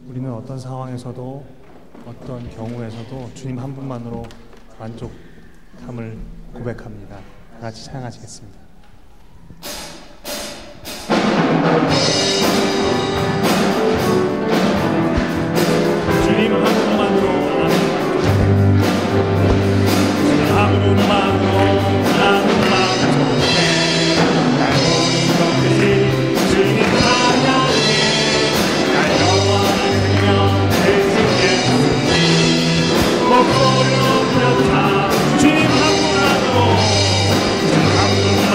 우리는 어떤 상황에서도 어떤 경우에서도 주님 한 분만으로 만족함을 고백합니다. 다 같이 찬양하시겠습니다. 주님 한 분만으로 주님 한 분만으로 나는 만족해. 날 모든 것들이 주님 하나님 날 영원한 생명 대신 예수님 목소리로 부르자. 주님 한 분만으로 주님 한 분만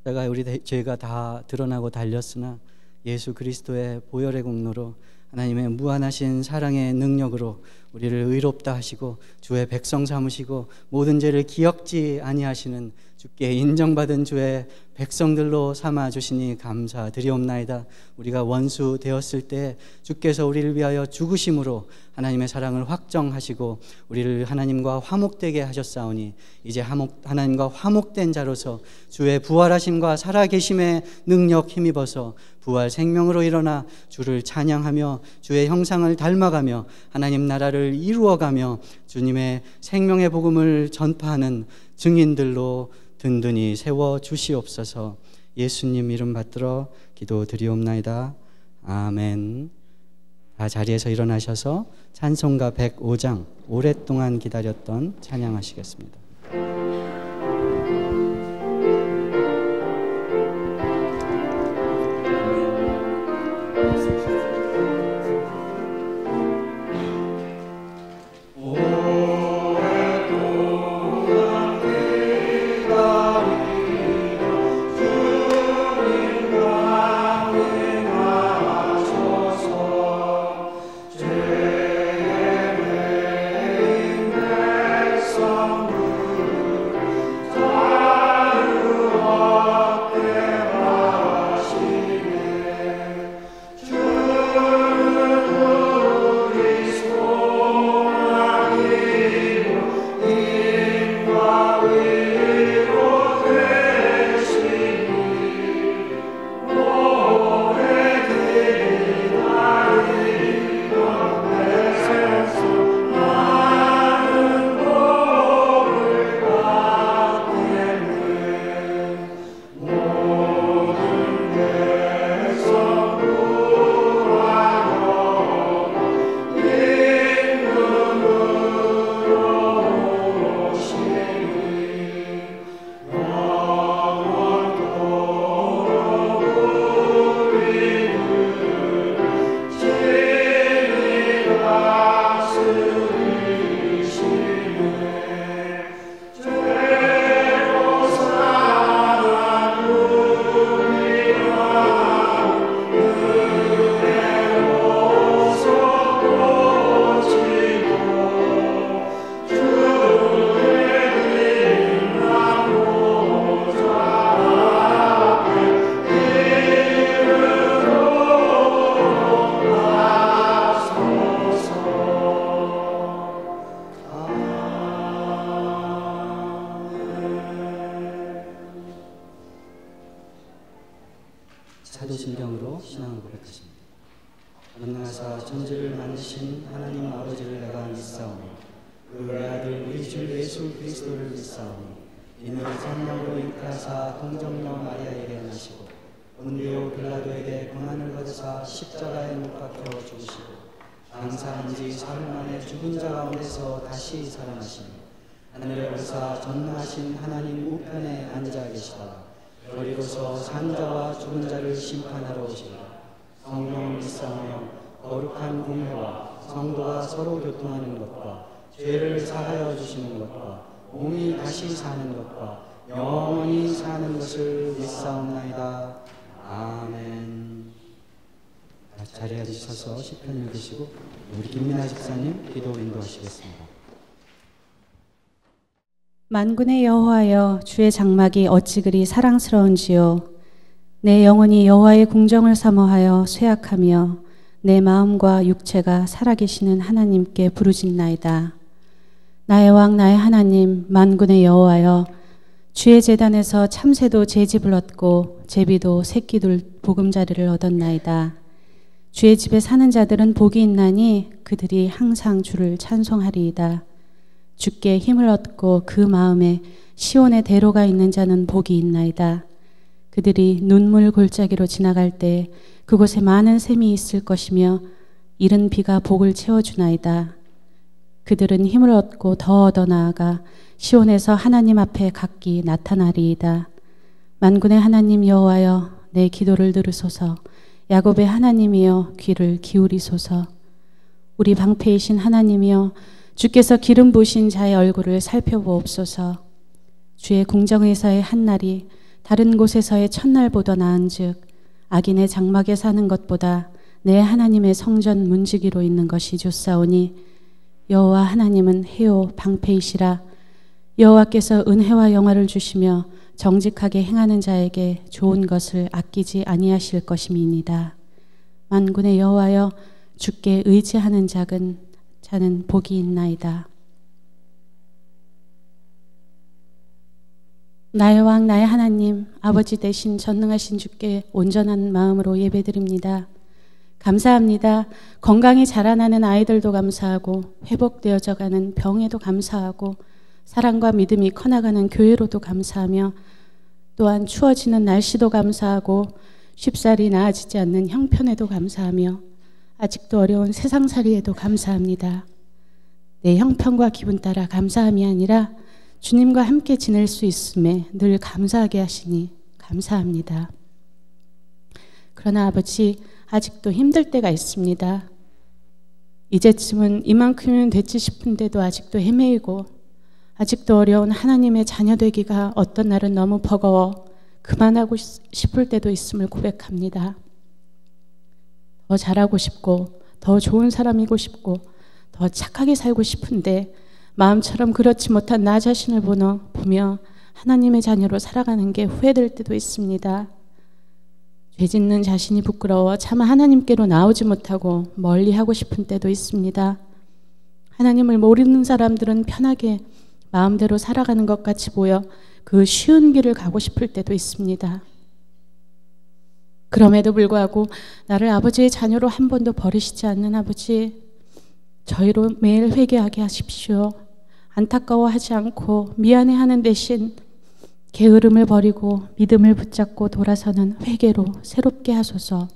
내가 우리 죄가 다 드러나고 달렸으나 예수 그리스도의 보혈의 공로로 하나님의 무한하신 사랑의 능력으로 우리를 의롭다 하시고 주의 백성 삼으시고 모든 죄를 기억지 아니하시는 주께 인정받은 주의 백성들로 삼아 주시니 감사드리옵나이다. 우리가 원수 되었을 때 주께서 우리를 위하여 죽으심으로 하나님의 사랑을 확정하시고 우리를 하나님과 화목되게 하셨사오니 이제 하나님과 화목된 자로서 주의 부활하심과 살아계심의 능력 힘입어서 부활 생명으로 일어나 주를 찬양하며 주의 형상을 닮아가며 하나님 나라를 이루어가며 주님의 생명의 복음을 전파하는 증인들로 든든히 세워 주시옵소서. 예수님 이름 받들어 기도드리옵나이다. 아멘. 다 자리에서 일어나셔서 찬송가 105장 오랫동안 기다렸던 찬양하시겠습니다. 사도신경으로 신앙을 고백하십니다. 전능하사 천지를 만드신 하나님 아버지를 내가 믿사오니 그 외아들 우리 주 예수 그리스도를 믿사오니 이는 성령으로 잉태하사 동정녀 마리아에게 나시고 본디오 빌라도에게 고난을 받으사 십자가에 못 박혀 죽으시고 장사한 지 사흘 만에 죽은 자 가운데서 다시 살아나시니 하늘에 오르사 전능하신 하나님 우편에 앉아 계시다가 거리로서 산 자와 죽은 자를 심판하러 오시리라. 성령을 믿사오며 거룩한 공회와 성도가 서로 교통하는 것과 죄를 사하여 주시는 것과 몸이 다시 사는 것과 영원히 사는 것을 믿사옵나이다. 아멘. 자리에 앉으셔서 시편 읽으시고 우리 김민아 집사님 기도 인도하시겠습니다. 만군의 여호와여, 주의 장막이 어찌 그리 사랑스러운지요. 내 영혼이 여호와의 궁정을 사모하여 쇠약하며 내 마음과 육체가 살아계시는 하나님께 부르짖나이다. 나의 왕 나의 하나님 만군의 여호와여, 주의 제단에서 참새도 제집을 얻고 제비도 새끼들 보금자리를 얻었나이다. 주의 집에 사는 자들은 복이 있나니 그들이 항상 주를 찬송하리이다. 주께 힘을 얻고 그 마음에 시온의 대로가 있는 자는 복이 있나이다. 그들이 눈물 골짜기로 지나갈 때 그곳에 많은 샘이 있을 것이며 이른 비가 복을 채워주나이다. 그들은 힘을 얻고 더 얻어 나아가 시온에서 하나님 앞에 각기 나타나리이다. 만군의 하나님 여호와여, 내 기도를 들으소서. 야곱의 하나님이여, 귀를 기울이소서. 우리 방패이신 하나님이여, 주께서 기름 부으신 자의 얼굴을 살펴보옵소서. 주의 궁정의사의 한날이 다른 곳에서의 첫날보다 나은즉 악인의 장막에 사는 것보다 내 하나님의 성전 문지기로 있는 것이 좋사오니 여호와 하나님은 해요 방패이시라. 여호와께서 은혜와 영화를 주시며 정직하게 행하는 자에게 좋은 것을 아끼지 아니하실 것임이니이다. 만군의 여호와여, 주께 의지하는 자는 복이 있나이다. 나의 왕 나의 하나님, 아버지 되신 전능하신 주께 온전한 마음으로 예배드립니다. 감사합니다. 건강히 자라나는 아이들도 감사하고 회복되어져가는 병에도 감사하고 사랑과 믿음이 커나가는 교회로도 감사하며 또한 추워지는 날씨도 감사하고 쉽사리 나아지지 않는 형편에도 감사하며 아직도 어려운 세상살이에도 감사합니다. 내 형편과 기분 따라 감사함이 아니라 주님과 함께 지낼 수 있음에 늘 감사하게 하시니 감사합니다. 그러나 아버지, 아직도 힘들 때가 있습니다. 이제쯤은 이만큼은 됐지 싶은데도 아직도 헤매이고 아직도 어려운 하나님의 자녀 되기가 어떤 날은 너무 버거워 그만하고 싶을 때도 있음을 고백합니다. 더 잘하고 싶고 더 좋은 사람이고 싶고 더 착하게 살고 싶은데 마음처럼 그렇지 못한 나 자신을 보며 하나님의 자녀로 살아가는 게 후회될 때도 있습니다. 죄 짓는 자신이 부끄러워 차마 하나님께로 나오지 못하고 멀리하고 싶은 때도 있습니다. 하나님을 모르는 사람들은 편하게 마음대로 살아가는 것 같이 보여 그 쉬운 길을 가고 싶을 때도 있습니다. 그럼에도 불구하고 나를 아버지의 자녀로 한 번도 버리시지 않는 아버지, 저희로 매일 회개하게 하십시오. 안타까워하지 않고 미안해하는 대신 게으름을 버리고 믿음을 붙잡고 돌아서는 회개로 새롭게 하소서.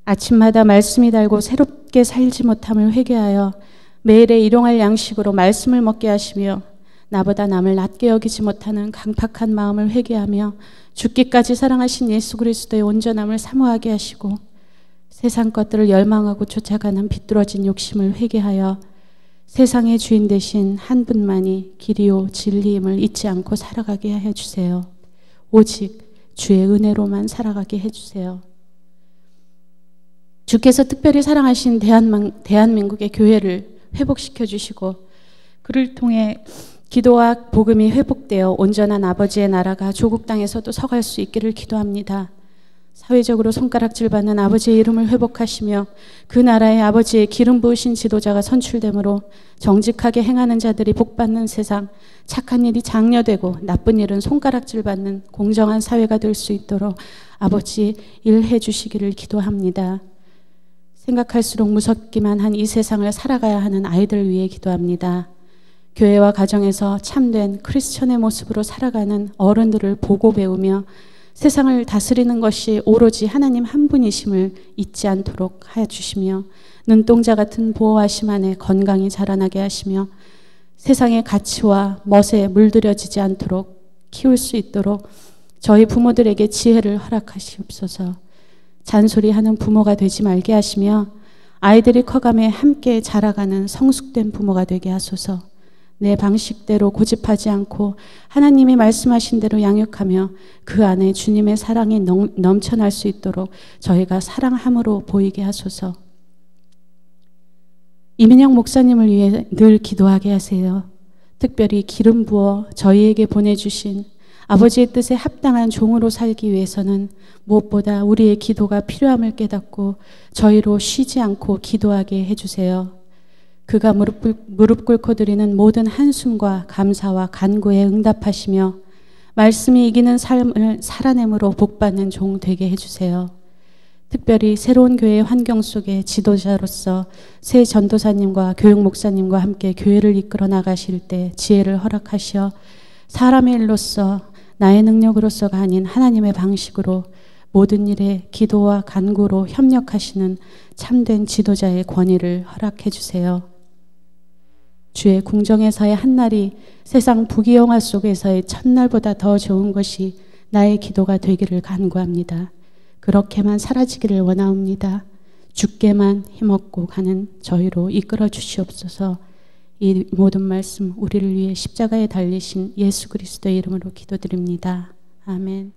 아침마다 말씀이 달고 새롭게 살지 못함을 회개하여 매일의 일용할 양식으로 말씀을 먹게 하시며 나보다 남을 낮게 여기지 못하는 강팍한 마음을 회개하며 죽기까지 사랑하신 예수 그리스도의 온전함을 사모하게 하시고 세상 것들을 열망하고 쫓아가는 비뚤어진 욕심을 회개하여 세상의 주인 되신 한 분만이 길이요 진리임을 잊지 않고 살아가게 해주세요. 오직 주의 은혜로만 살아가게 해주세요. 주께서 특별히 사랑하신 대한민국의 교회를 회복시켜 주시고 그를 통해 기도와 복음이 회복되어 온전한 아버지의 나라가 조국 땅에서도 서갈 수 있기를 기도합니다. 사회적으로 손가락질 받는 아버지의 이름을 회복하시며 그 나라의 아버지의 기름 부으신 지도자가 선출되므로 정직하게 행하는 자들이 복받는 세상, 착한 일이 장려되고 나쁜 일은 손가락질 받는 공정한 사회가 될 수 있도록 아버지 일해 주시기를 기도합니다. 생각할수록 무섭기만 한 이 세상을 살아가야 하는 아이들 위해 기도합니다. 교회와 가정에서 참된 크리스천의 모습으로 살아가는 어른들을 보고 배우며 세상을 다스리는 것이 오로지 하나님 한 분이심을 잊지 않도록 하여 주시며 눈동자 같은 보호하심 안에 건강히 자라나게 하시며 세상의 가치와 멋에 물들여지지 않도록 키울 수 있도록 저희 부모들에게 지혜를 허락하시옵소서. 잔소리하는 부모가 되지 말게 하시며 아이들이 커감에 함께 자라가는 성숙된 부모가 되게 하소서. 내 방식대로 고집하지 않고 하나님이 말씀하신 대로 양육하며 그 안에 주님의 사랑이 넘쳐날 수 있도록 저희가 사랑함으로 보이게 하소서. 이민영 목사님을 위해 늘 기도하게 하세요. 특별히 기름 부어 저희에게 보내주신 아버지의 뜻에 합당한 종으로 살기 위해서는 무엇보다 우리의 기도가 필요함을 깨닫고 저희로 쉬지 않고 기도하게 해주세요. 그가 무릎 꿇고 드리는 모든 한숨과 감사와 간구에 응답하시며 말씀이 이기는 삶을 살아내므로 복받는 종 되게 해주세요. 특별히 새로운 교회의 환경 속에 지도자로서 새 전도사님과 교육 목사님과 함께 교회를 이끌어 나가실 때 지혜를 허락하시어 사람의 일로서 나의 능력으로서가 아닌 하나님의 방식으로 모든 일에 기도와 간구로 협력하시는 참된 지도자의 권위를 허락해 주세요. 주의 궁정에서의 한날이 세상 부귀영화 속에서의 첫날보다 더 좋은 것이 나의 기도가 되기를 간구합니다. 그렇게만 사라지기를 원하옵니다. 주께만 힘없고 가는 저희로 이끌어 주시옵소서. 이 모든 말씀 우리를 위해 십자가에 달리신 예수 그리스도의 이름으로 기도드립니다. 아멘.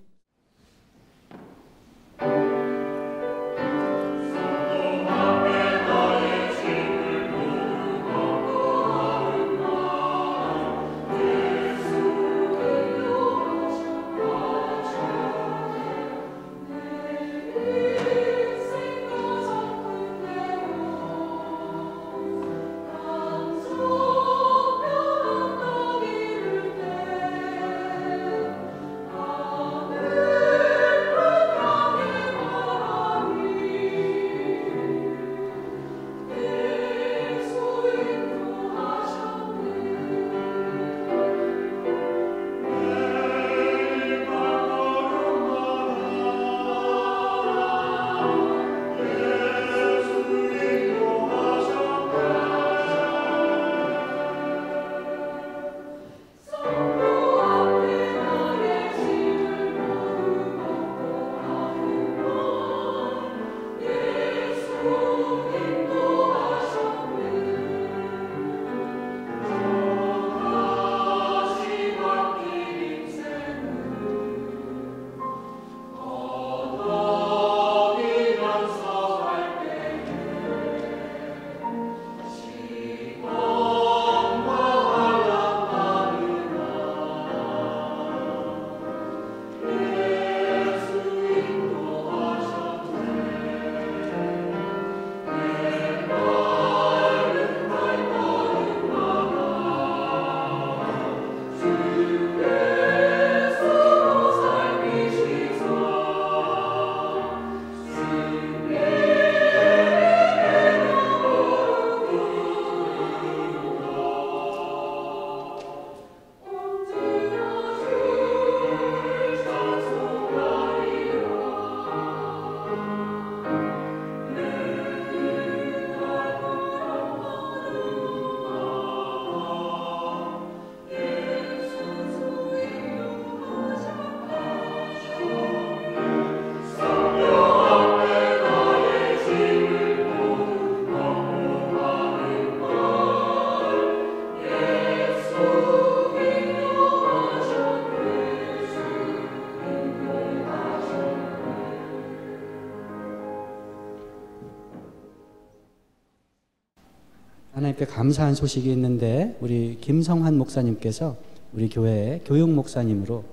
하나님께 감사한 소식이 있는데 우리 김성환 목사님께서 우리 교회의 교육 목사님으로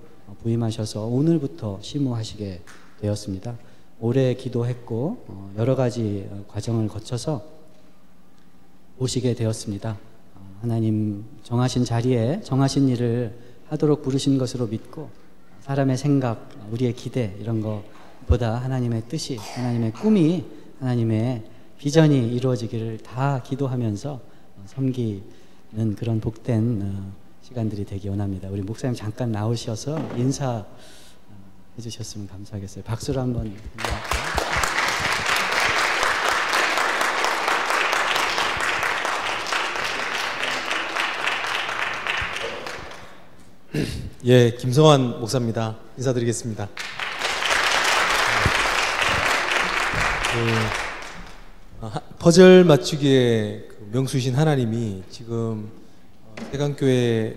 부임하셔서 오늘부터 심우하시게 되었습니다. 오래 기도했고 여러 가지 과정을 거쳐서 오시게 되었습니다. 하나님 정하신 자리에 정하신 일을 하도록 부르신 것으로 믿고 사람의 생각, 우리의 기대 이런 것보다 하나님의 뜻이, 하나님의 꿈이, 하나님의 비전이 이루어지기를 다 기도하면서 섬기는 그런 복된 시간들이 되기 원합니다. 우리 목사님 잠깐 나오셔서 인사해 주셨으면 감사하겠어요. 박수로 한번 예, 김성환 목사입니다. 인사드리겠습니다. 퍼즐 맞추기의 명수이신 하나님이 지금 세강교회에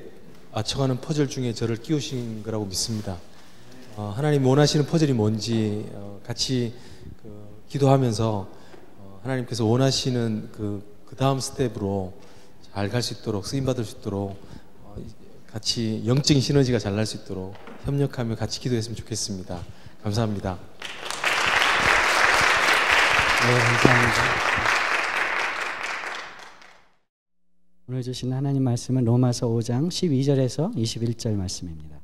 맞춰가는 퍼즐 중에 저를 끼우신 거라고 믿습니다. 하나님 원하시는 퍼즐이 뭔지 같이 기도하면서 하나님께서 원하시는 그 다음 스텝으로 잘 갈 수 있도록, 쓰임받을 수 있도록 같이 영적인 시너지가 잘 날 수 있도록 협력하며 같이 기도했으면 좋겠습니다. 감사합니다. 네, 감사합니다. 오늘 주신 하나님 말씀은 로마서 5장 12절에서 21절 말씀입니다.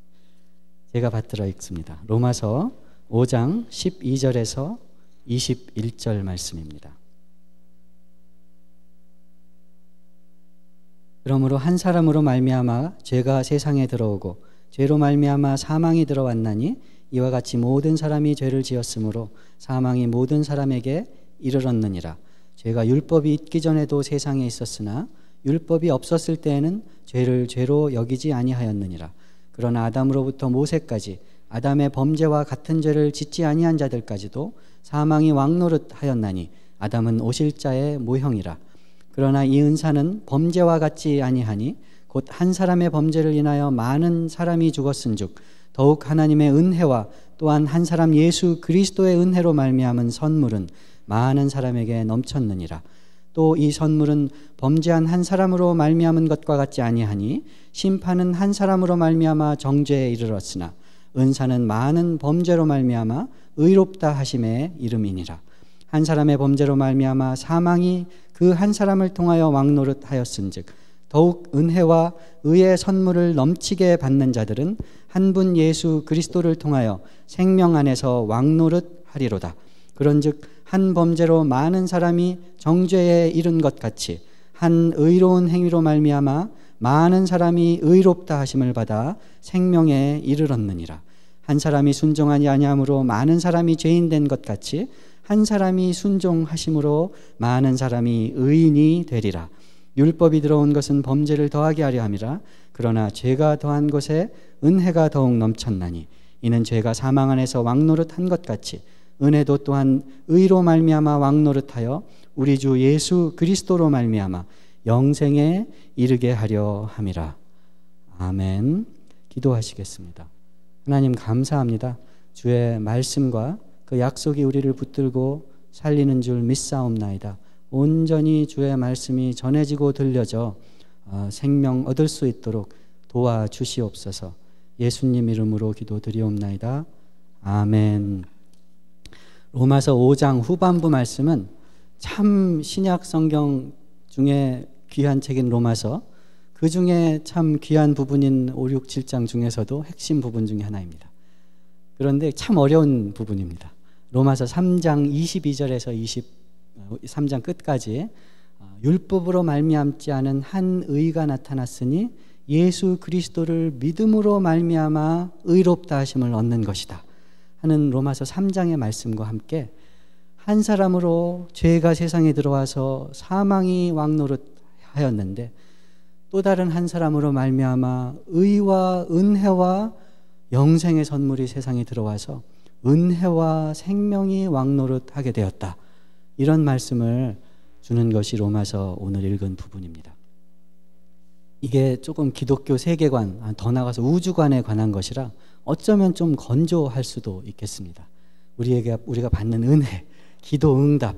제가 받들어 읽습니다. 로마서 5장 12절에서 21절 말씀입니다. 그러므로 한 사람으로 말미암아 죄가 세상에 들어오고 죄로 말미암아 사망이 들어왔나니 이와 같이 모든 사람이 죄를 지었으므로 사망이 모든 사람에게 이르렀느니라. 죄가 율법이 있기 전에도 세상에 있었으나 율법이 없었을 때에는 죄를 죄로 여기지 아니하였느니라. 그러나 아담으로부터 모세까지 아담의 범죄와 같은 죄를 짓지 아니한 자들까지도 사망이 왕노릇하였나니 아담은 오실 자의 모형이라. 그러나 이 은사는 범죄와 같지 아니하니 곧 한 사람의 범죄를 인하여 많은 사람이 죽었은즉 더욱 하나님의 은혜와 또한 한 사람 예수 그리스도의 은혜로 말미암은 선물은 많은 사람에게 넘쳤느니라. 또 이 선물은 범죄한 한 사람으로 말미암은 것과 같지 아니하니 심판은 한 사람으로 말미암아 정죄에 이르렀으나 은사는 많은 범죄로 말미암아 의롭다 하심에 이름이니라. 한 사람의 범죄로 말미암아 사망이 그 한 사람을 통하여 왕노릇하였은즉 더욱 은혜와 의의 선물을 넘치게 받는 자들은 한 분 예수 그리스도를 통하여 생명 안에서 왕노릇하리로다. 그런즉 한 범죄로 많은 사람이 정죄에 이른 것 같이 한 의로운 행위로 말미암아 많은 사람이 의롭다 하심을 받아 생명에 이르렀느니라. 한 사람이 순종하지 아니함으로 많은 사람이 죄인 된 것 같이 한 사람이 순종하심으로 많은 사람이 의인이 되리라. 율법이 들어온 것은 범죄를 더하게 하려 함이라. 그러나 죄가 더한 것에 은혜가 더욱 넘쳤나니 이는 죄가 사망 안에서 왕노릇한 것 같이 은혜도 또한 의로 말미암아 왕노릇하여 우리 주 예수 그리스도로 말미암아 영생에 이르게 하려 함이라. 아멘. 기도하시겠습니다. 하나님 감사합니다. 주의 말씀과 그 약속이 우리를 붙들고 살리는 줄 믿사옵나이다. 온전히 주의 말씀이 전해지고 들려져 생명 얻을 수 있도록 도와주시옵소서. 예수님 이름으로 기도드리옵나이다. 아멘. 로마서 5장 후반부 말씀은 참 신약 성경 중에 귀한 책인 로마서, 그 중에 참 귀한 부분인 5, 6, 7장 중에서도 핵심 부분 중에 하나입니다. 그런데 참 어려운 부분입니다. 로마서 3장 22절에서 23장 끝까지 율법으로 말미암지 않은 한 의가 나타났으니 예수 그리스도를 믿음으로 말미암아 의롭다 하심을 얻는 것이다 하는 로마서 3장의 말씀과 함께 한 사람으로 죄가 세상에 들어와서 사망이 왕노릇하였는데 또 다른 한 사람으로 말미암아 의와 은혜와 영생의 선물이 세상에 들어와서 은혜와 생명이 왕노릇하게 되었다. 이런 말씀을 주는 것이 로마서 오늘 읽은 부분입니다. 이게 조금 기독교 세계관, 더 나아가서 우주관에 관한 것이라 어쩌면 좀 건조할 수도 있겠습니다. 우리가 받는 은혜, 기도 응답,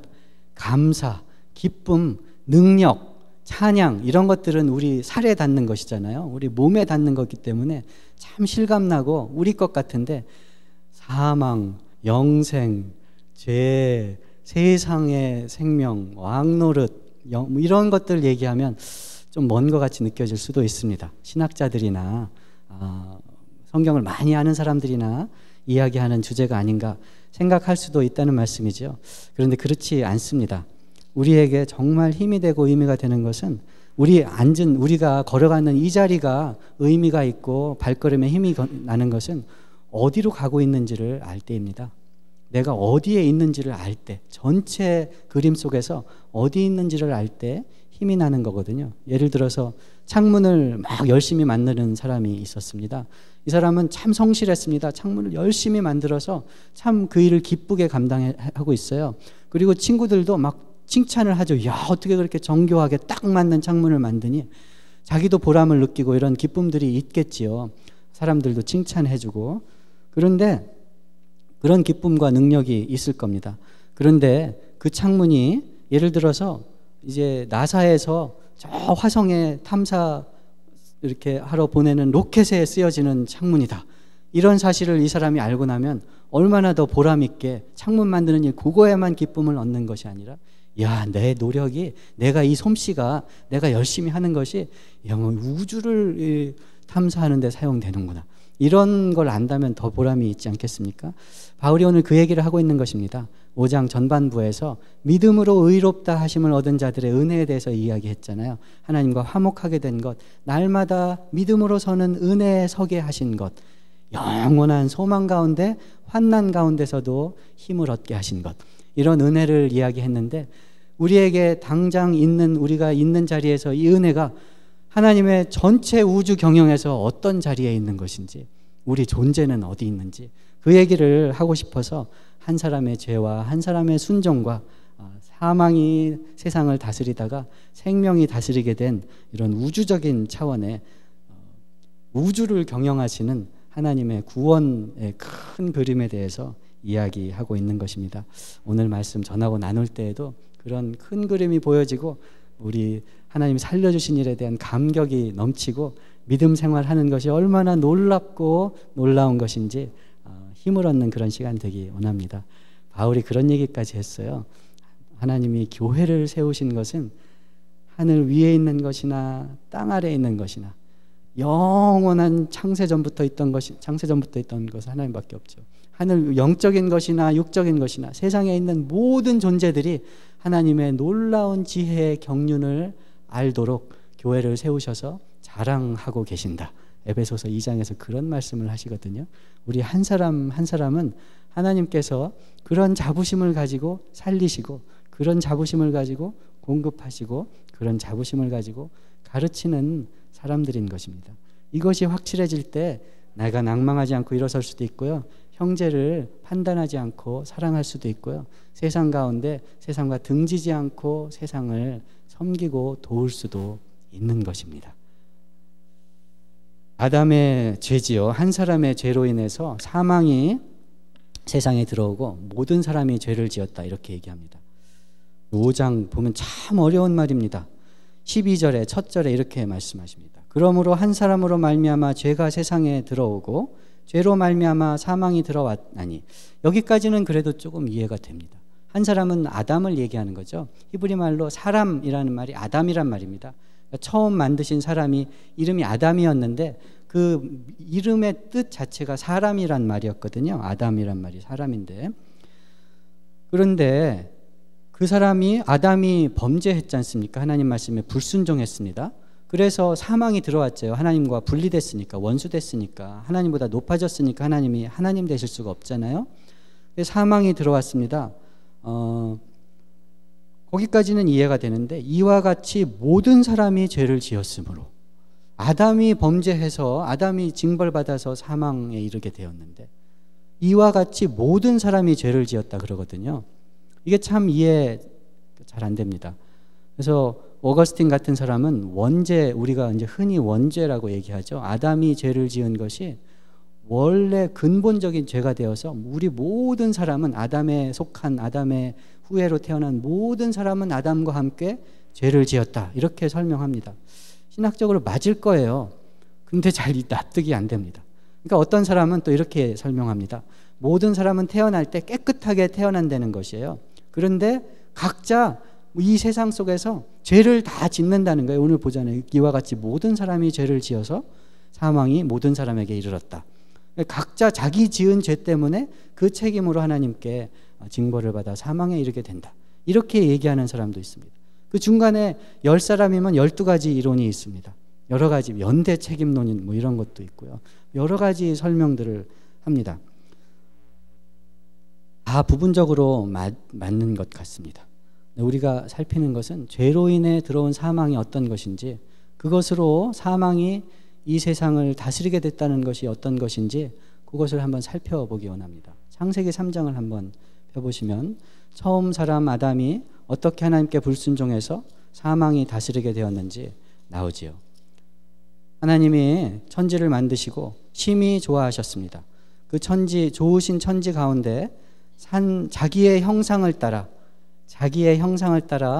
감사, 기쁨, 능력, 찬양 이런 것들은 우리 살에 닿는 것이잖아요. 우리 몸에 닿는 것이기 때문에 참 실감나고 우리 것 같은데 사망, 영생, 죄, 세상의 생명, 왕노릇 이런 것들 얘기하면 좀 먼 것 같이 느껴질 수도 있습니다. 신학자들이나 성경을 많이 아는 사람들이나 이야기하는 주제가 아닌가 생각할 수도 있다는 말씀이죠. 그런데 그렇지 않습니다. 우리에게 정말 힘이 되고 의미가 되는 것은 우리가 걸어가는 이 자리가 의미가 있고 발걸음에 힘이 나는 것은 어디로 가고 있는지를 알 때입니다. 내가 어디에 있는지를 알 때, 전체 그림 속에서 어디 있는지를 알 때 힘이 나는 거거든요. 예를 들어서 창문을 막 열심히 만드는 사람이 있었습니다. 이 사람은 참 성실했습니다. 창문을 열심히 만들어서 참 그 일을 기쁘게 감당하고 있어요. 그리고 친구들도 막 칭찬을 하죠. 야, 어떻게 그렇게 정교하게 딱 맞는 창문을 만드니? 자기도 보람을 느끼고 이런 기쁨들이 있겠지요. 사람들도 칭찬해주고. 그런데 그런 기쁨과 능력이 있을 겁니다. 그런데 그 창문이 예를 들어서 이제 나사에서 저 화성에 탐사 이렇게 하러 보내는 로켓에 쓰여지는 창문이다. 이런 사실을 이 사람이 알고 나면 얼마나 더 보람 있게 창문 만드는 일 그거에만 기쁨을 얻는 것이 아니라 야, 내 노력이 내가 이 솜씨가 내가 열심히 하는 것이 우주를 탐사하는 데 사용되는구나. 이런 걸 안다면 더 보람이 있지 않겠습니까? 바울이 오늘 그 얘기를 하고 있는 것입니다. 5장 전반부에서 믿음으로 의롭다 하심을 얻은 자들의 은혜에 대해서 이야기했잖아요. 하나님과 화목하게 된 것, 날마다 믿음으로 서는 은혜에 서게 하신 것, 영원한 소망 가운데 환난 가운데서도 힘을 얻게 하신 것, 이런 은혜를 이야기했는데 우리에게 당장 우리가 있는 자리에서 이 은혜가 하나님의 전체 우주 경영에서 어떤 자리에 있는 것인지, 우리 존재는 어디 있는지 그 얘기를 하고 싶어서 한 사람의 죄와 한 사람의 순종과 사망이 세상을 다스리다가 생명이 다스리게 된 이런 우주적인 차원의 우주를 경영하시는 하나님의 구원의 큰 그림에 대해서 이야기하고 있는 것입니다. 오늘 말씀 전하고 나눌 때에도 그런 큰 그림이 보여지고 우리 하나님이 살려주신 일에 대한 감격이 넘치고 믿음 생활하는 것이 얼마나 놀랍고 놀라운 것인지 힘을 얻는 그런 시간 되기 원합니다. 바울이 그런 얘기까지 했어요. 하나님이 교회를 세우신 것은 하늘 위에 있는 것이나 땅 아래에 있는 것이나 영원한 창세전부터 있던 것은 하나님밖에 없죠. 하늘 영적인 것이나 육적인 것이나 세상에 있는 모든 존재들이 하나님의 놀라운 지혜의 경륜을 알도록 교회를 세우셔서 자랑하고 계신다. 에베소서 2장에서 그런 말씀을 하시거든요. 우리 한 사람 한 사람은 하나님께서 그런 자부심을 가지고 살리시고 그런 자부심을 가지고 공급하시고 그런 자부심을 가지고 가르치는 사람들인 것입니다. 이것이 확실해질 때 내가 낭망하지 않고 일어설 수도 있고요. 형제를 판단하지 않고 사랑할 수도 있고요. 세상 가운데 세상과 등지지 않고 세상을 섬기고 도울 수도 있는 것입니다. 아담의 죄지요. 한 사람의 죄로 인해서 사망이 세상에 들어오고 모든 사람이 죄를 지었다 이렇게 얘기합니다. 5장 보면 참 어려운 말입니다. 12절에 첫 절에 이렇게 말씀하십니다. 그러므로 한 사람으로 말미암아 죄가 세상에 들어오고 죄로 말미암아 사망이 들어왔나니. 여기까지는 그래도 조금 이해가 됩니다. 한 사람은 아담을 얘기하는 거죠. 히브리 말로 사람이라는 말이 아담이란 말입니다. 처음 만드신 사람이 이름이 아담이었는데 그 이름의 뜻 자체가 사람이란 말이었거든요. 아담이란 말이 사람인데, 그런데 그 사람이 아담이 범죄했지 않습니까? 하나님 말씀에 불순종했습니다. 그래서 사망이 들어왔죠. 하나님과 분리됐으니까, 원수됐으니까, 하나님보다 높아졌으니까 하나님이 하나님 되실 수가 없잖아요. 사망이 들어왔습니다. 거기까지는 이해가 되는데, 이와 같이 모든 사람이 죄를 지었으므로, 아담이 범죄해서 아담이 징벌받아서 사망에 이르게 되었는데 이와 같이 모든 사람이 죄를 지었다 그러거든요. 이게 참 이해 잘 안 됩니다. 그래서 어거스틴 같은 사람은 원죄, 우리가 이제 흔히 원죄라고 얘기하죠. 아담이 죄를 지은 것이 원래 근본적인 죄가 되어서 우리 모든 사람은, 아담에 속한, 아담의 후예로 태어난 모든 사람은 아담과 함께 죄를 지었다 이렇게 설명합니다. 신학적으로 맞을 거예요. 근데 잘 납득이 안 됩니다. 그러니까 어떤 사람은 또 이렇게 설명합니다. 모든 사람은 태어날 때 깨끗하게 태어난다는 것이에요. 그런데 각자 이 세상 속에서 죄를 다 짓는다는 거예요. 오늘 보잖아요. 이와 같이 모든 사람이 죄를 지어서 사망이 모든 사람에게 이르렀다. 각자 자기 지은 죄 때문에 그 책임으로 하나님께 징벌을 받아 사망에 이르게 된다. 이렇게 얘기하는 사람도 있습니다. 그 중간에 10사람이면 12가지 이론이 있습니다. 여러 가지 연대 책임론인 뭐 이런 것도 있고요. 여러 가지 설명들을 합니다. 다 부분적으로 맞는 것 같습니다. 우리가 살피는 것은 죄로 인해 들어온 사망이 어떤 것인지, 그것으로 사망이 이 세상을 다스리게 됐다는 것이 어떤 것인지 그것을 한번 살펴보기 원합니다. 창세기 3장을 한번 펴보시면 처음 사람 아담이 어떻게 하나님께 불순종해서 사망이 다스리게 되었는지 나오지요. 하나님이 천지를 만드시고 심히 좋아하셨습니다. 그 천지, 좋으신 천지 가운데 자기의 형상을 따라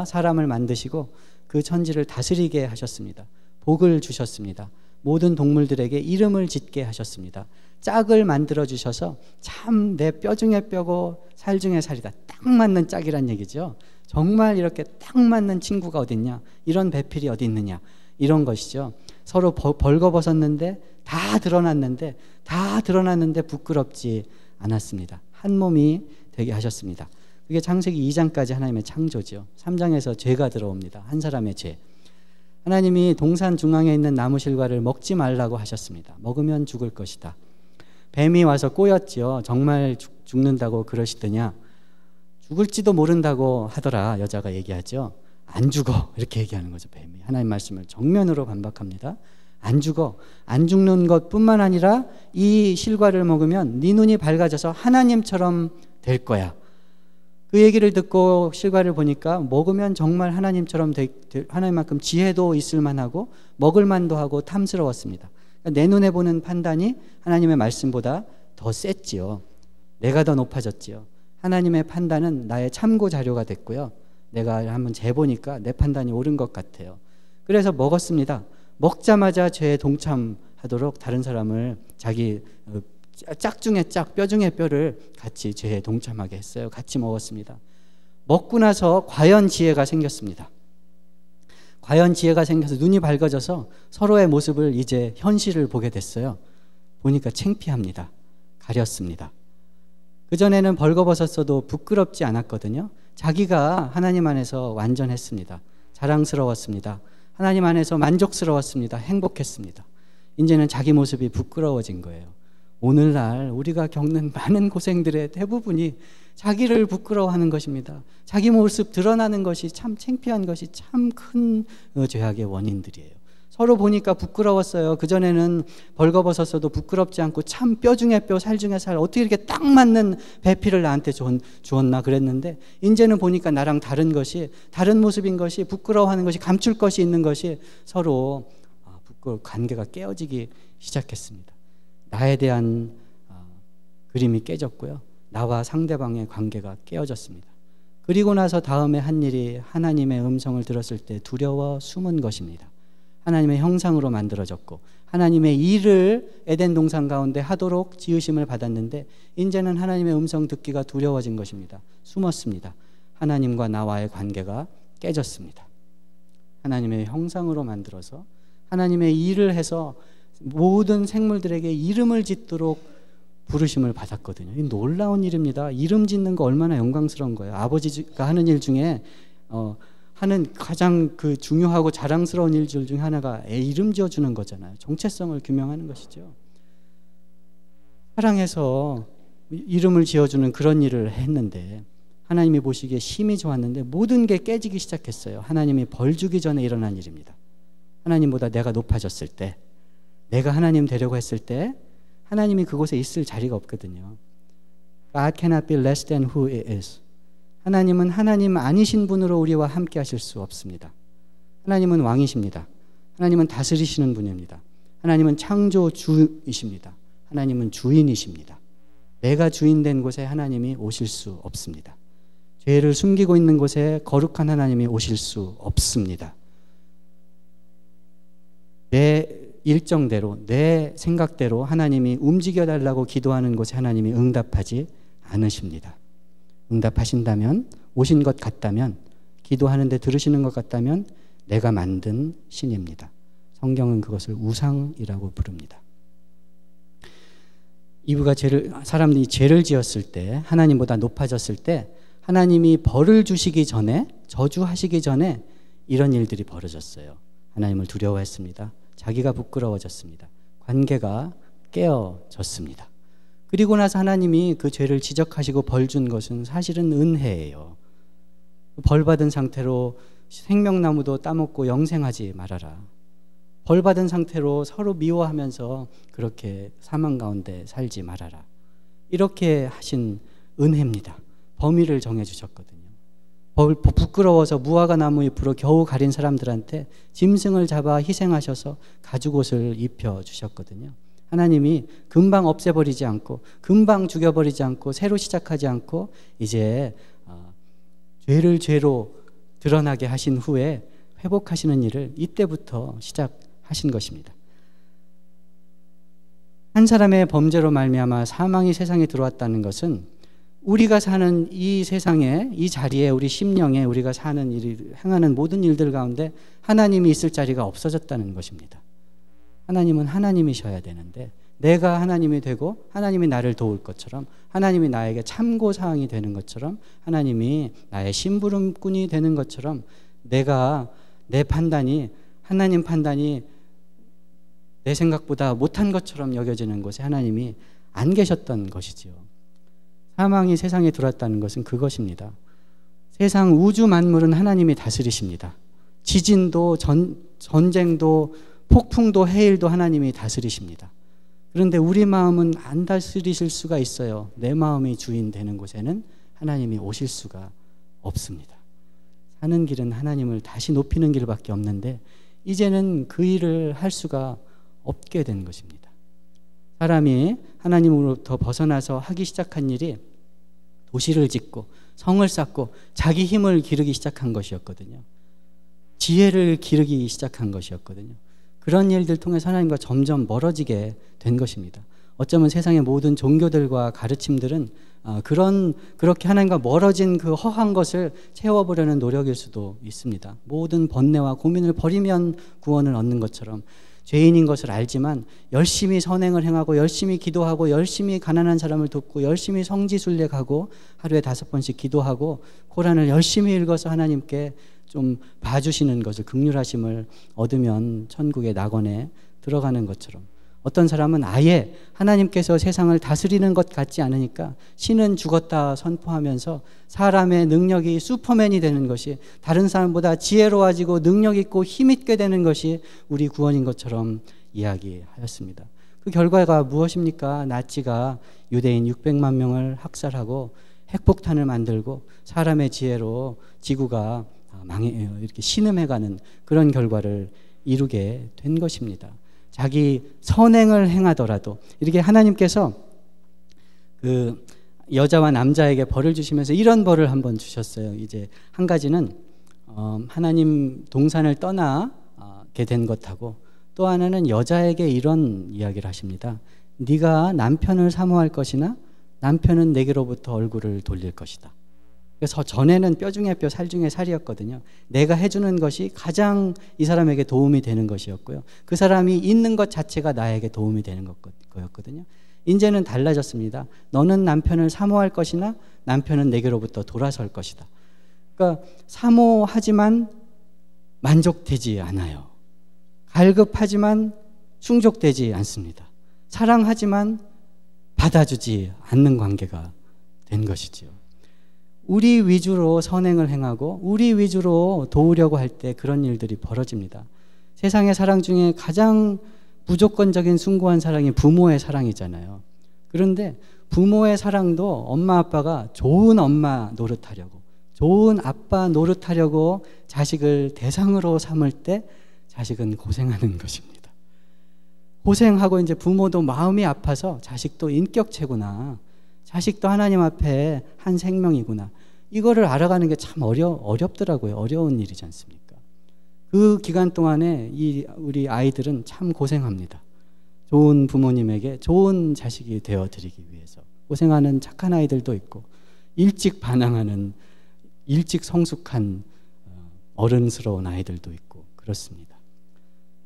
사람을 만드시고 그 천지를 다스리게 하셨습니다. 복을 주셨습니다. 모든 동물들에게 이름을 짓게 하셨습니다. 짝을 만들어 주셔서 참 내 뼈 중에 뼈고 살 중에 살이다. 딱 맞는 짝이란 얘기죠. 정말 이렇게 딱 맞는 친구가 어딨냐, 이런 배필이 어디 있느냐, 이런 것이죠. 서로 벌거벗었는데 다 드러났는데 부끄럽지 않았습니다. 한 몸이 되게 하셨습니다. 그게 창세기 2장까지 하나님의 창조죠. 3장에서 죄가 들어옵니다. 한 사람의 죄. 하나님이 동산 중앙에 있는 나무 실과를 먹지 말라고 하셨습니다. 먹으면 죽을 것이다. 뱀이 와서 꼬였지요. 정말 죽는다고 그러시더냐. 죽을지도 모른다고 하더라. 여자가 얘기하죠. 안 죽어, 이렇게 얘기하는 거죠. 뱀이 하나님 말씀을 정면으로 반박합니다. 안 죽어. 안 죽는 것뿐만 아니라 이 실과를 먹으면 네 눈이 밝아져서 하나님처럼 될 거야. 그 얘기를 듣고 실과를 보니까 먹으면 정말 하나님처럼 하나님만큼 지혜도 있을 만하고 먹을 만도 하고 탐스러웠습니다. 그러니까 내 눈에 보는 판단이 하나님의 말씀보다 더 셌지요. 내가 더 높아졌지요. 하나님의 판단은 나의 참고 자료가 됐고요. 내가 한번 재보니까 내 판단이 옳은 것 같아요. 그래서 먹었습니다. 먹자마자 죄에 동참하도록 다른 사람을 자기 짝 중에 짝, 뼈 중에 뼈를 같이 죄에 동참하게 했어요. 같이 먹었습니다. 먹고 나서 과연 지혜가 생겼습니다. 과연 지혜가 생겨서 눈이 밝아져서 서로의 모습을 이제 현실을 보게 됐어요. 보니까 창피합니다. 가렸습니다. 그전에는 벌거벗었어도 부끄럽지 않았거든요. 자기가 하나님 안에서 완전했습니다. 자랑스러웠습니다. 하나님 안에서 만족스러웠습니다. 행복했습니다. 이제는 자기 모습이 부끄러워진 거예요. 오늘날 우리가 겪는 많은 고생들의 대부분이 자기를 부끄러워하는 것입니다. 자기 모습 드러나는 것이 참 창피한 것이 참 큰 죄악의 원인들이에요. 서로 보니까 부끄러웠어요. 그전에는 벌거벗었어도 부끄럽지 않고 참 뼈 중에 뼈, 살 중에 살, 어떻게 이렇게 딱 맞는 배필을 나한테 주었나 그랬는데 이제는 보니까 나랑 다른 것이, 다른 모습인 것이, 부끄러워하는 것이, 감출 것이 있는 것이 서로 관계가 깨어지기 시작했습니다. 나에 대한 그림이 깨졌고요. 나와 상대방의 관계가 깨어졌습니다. 그리고 나서 다음에 한 일이 하나님의 음성을 들었을 때 두려워 숨은 것입니다. 하나님의 형상으로 만들어졌고 하나님의 일을 에덴 동산 가운데 하도록 지으심을 받았는데 이제는 하나님의 음성 듣기가 두려워진 것입니다. 숨었습니다. 하나님과 나와의 관계가 깨졌습니다. 하나님의 형상으로 만들어서 하나님의 일을 해서 모든 생물들에게 이름을 짓도록 부르심을 받았거든요. 이 놀라운 일입니다. 이름 짓는 거 얼마나 영광스러운 거예요. 아버지가 하는 일 중에 하는 가장 그 중요하고 자랑스러운 일들 중에 하나가 애 이름 지어주는 거잖아요. 정체성을 규명하는 것이죠. 사랑해서 이름을 지어주는 그런 일을 했는데 하나님이 보시기에 심히 좋았는데 모든 게 깨지기 시작했어요. 하나님이 벌 주기 전에 일어난 일입니다. 하나님보다 내가 높아졌을 때, 내가 하나님 되려고 했을 때 하나님이 그곳에 있을 자리가 없거든요. God cannot be less than who he is. 하나님은 하나님 아니신 분으로 우리와 함께 하실 수 없습니다. 하나님은 왕이십니다. 하나님은 다스리시는 분입니다. 하나님은 창조주이십니다. 하나님은 주인이십니다. 내가 주인된 곳에 하나님이 오실 수 없습니다. 죄를 숨기고 있는 곳에 거룩한 하나님이 오실 수 없습니다. 내 일정대로, 내 생각대로 하나님이 움직여달라고 기도하는 곳에 하나님이 응답하지 않으십니다. 응답하신다면, 오신 것 같다면, 기도하는데 들으시는 것 같다면 내가 만든 신입니다. 성경은 그것을 우상이라고 부릅니다. 이브가 사람들이 죄를 지었을 때, 하나님보다 높아졌을 때 하나님이 벌을 주시기 전에, 저주하시기 전에 이런 일들이 벌어졌어요. 하나님을 두려워했습니다. 자기가 부끄러워졌습니다. 관계가 깨어졌습니다. 그리고 나서 하나님이 그 죄를 지적하시고 벌 준 것은 사실은 은혜예요. 벌 받은 상태로 생명나무도 따먹고 영생하지 말아라. 벌 받은 상태로 서로 미워하면서 그렇게 사망 가운데 살지 말아라. 이렇게 하신 은혜입니다. 범위를 정해주셨거든요. 부끄러워서 무화과 나무 잎으로 겨우 가린 사람들한테 짐승을 잡아 희생하셔서 가죽옷을 입혀주셨거든요. 하나님이 금방 없애버리지 않고, 금방 죽여버리지 않고, 새로 시작하지 않고 이제 죄를 죄로 드러나게 하신 후에 회복하시는 일을 이때부터 시작하신 것입니다. 한 사람의 범죄로 말미암아 사망이 세상에 들어왔다는 것은 우리가 사는 이 세상에, 이 자리에, 우리 심령에 우리가 사는 일, 행하는 모든 일들 가운데 하나님이 있을 자리가 없어졌다는 것입니다. 하나님은 하나님이셔야 되는데 내가 하나님이 되고 하나님이 나를 도울 것처럼, 하나님이 나에게 참고사항이 되는 것처럼, 하나님이 나의 심부름꾼이 되는 것처럼 내가, 내 판단이, 하나님 판단이 내 생각보다 못한 것처럼 여겨지는 곳에 하나님이 안 계셨던 것이지요. 사망이 세상에 들어왔다는 것은 그것입니다. 세상 우주 만물은 하나님이 다스리십니다. 지진도 전쟁도 폭풍도 해일도 하나님이 다스리십니다. 그런데 우리 마음은 안 다스리실 수가 있어요. 내 마음이 주인 되는 곳에는 하나님이 오실 수가 없습니다. 사는 길은 하나님을 다시 높이는 길밖에 없는데 이제는 그 일을 할 수가 없게 된 것입니다. 사람이 하나님으로부터 벗어나서 하기 시작한 일이 도시를 짓고 성을 쌓고 자기 힘을 기르기 시작한 것이었거든요. 지혜를 기르기 시작한 것이었거든요. 그런 일들 통해서 하나님과 점점 멀어지게 된 것입니다. 어쩌면 세상의 모든 종교들과 가르침들은 그렇게 하나님과 멀어진 그 허한 것을 채워보려는 노력일 수도 있습니다. 모든 번뇌와 고민을 버리면 구원을 얻는 것처럼 죄인인 것을 알지만 열심히 선행을 행하고 열심히 기도하고 열심히 가난한 사람을 돕고 열심히 성지순례가고 하루에 5번씩 기도하고 코란을 열심히 읽어서 하나님께 좀 봐주시는 것을, 긍휼하심을 얻으면 천국의 낙원에 들어가는 것처럼, 어떤 사람은 아예 하나님께서 세상을 다스리는 것 같지 않으니까 신은 죽었다 선포하면서 사람의 능력이 슈퍼맨이 되는 것이, 다른 사람보다 지혜로워지고 능력 있고 힘 있게 되는 것이 우리 구원인 것처럼 이야기하였습니다. 그 결과가 무엇입니까? 나치가 유대인 600만 명을 학살하고 핵폭탄을 만들고 사람의 지혜로 지구가 이렇게 신음해가는 그런 결과를 이루게 된 것입니다. 자기 선행을 행하더라도 이렇게 하나님께서 그 여자와 남자에게 벌을 주시면서 이런 벌을 한번 주셨어요. 이제 한 가지는 하나님 동산을 떠나게 된 것하고, 또 하나는 여자에게 이런 이야기를 하십니다. 네가 남편을 사모할 것이나 남편은 내게로부터 얼굴을 돌릴 것이다. 그래서 전에는 뼈 중에 뼈, 살 중에 살이었거든요. 내가 해주는 것이 가장 이 사람에게 도움이 되는 것이었고요. 그 사람이 있는 것 자체가 나에게 도움이 되는 거였거든요. 이제는 달라졌습니다. 너는 남편을 사모할 것이나 남편은 내게로부터 돌아설 것이다. 그러니까 사모하지만 만족되지 않아요. 갈급하지만 충족되지 않습니다. 사랑하지만 받아주지 않는 관계가 된 것이지요. 우리 위주로 선행을 행하고 우리 위주로 도우려고 할 때 그런 일들이 벌어집니다. 세상의 사랑 중에 가장 무조건적인 숭고한 사랑이 부모의 사랑이잖아요. 그런데 부모의 사랑도 엄마 아빠가 좋은 엄마 노릇하려고, 좋은 아빠 노릇하려고 자식을 대상으로 삼을 때 자식은 고생하는 것입니다. 고생하고 이제 부모도 마음이 아파서 자식도 인격체구나, 자식도 하나님 앞에 한 생명이구나, 이거를 알아가는 게 참 어렵더라고요. 어려운 일이지 않습니까? 그 기간 동안에 우리 아이들은 참 고생합니다. 좋은 부모님에게 좋은 자식이 되어드리기 위해서 고생하는 착한 아이들도 있고, 일찍 반항하는, 일찍 성숙한 어른스러운 아이들도 있고 그렇습니다.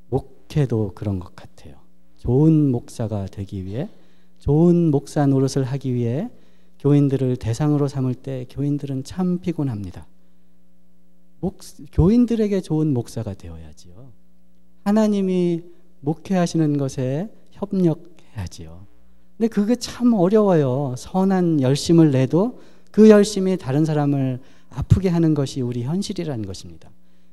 목회도 그런 것 같아요. 좋은 목사가 되기 위해, 좋은 목사 노릇을 하기 위해 교인들을 대상으로 삼을 때 교인들은 참 피곤합니다. 교인들에게 좋은 목사가 되어야지요. 하나님이 목회하시는 것에 협력해야지요. 근데 그게 참 어려워요. 선한 열심을 내도 그 열심이 다른 사람을 아프게 하는 것이 우리 현실이라는 것입니다.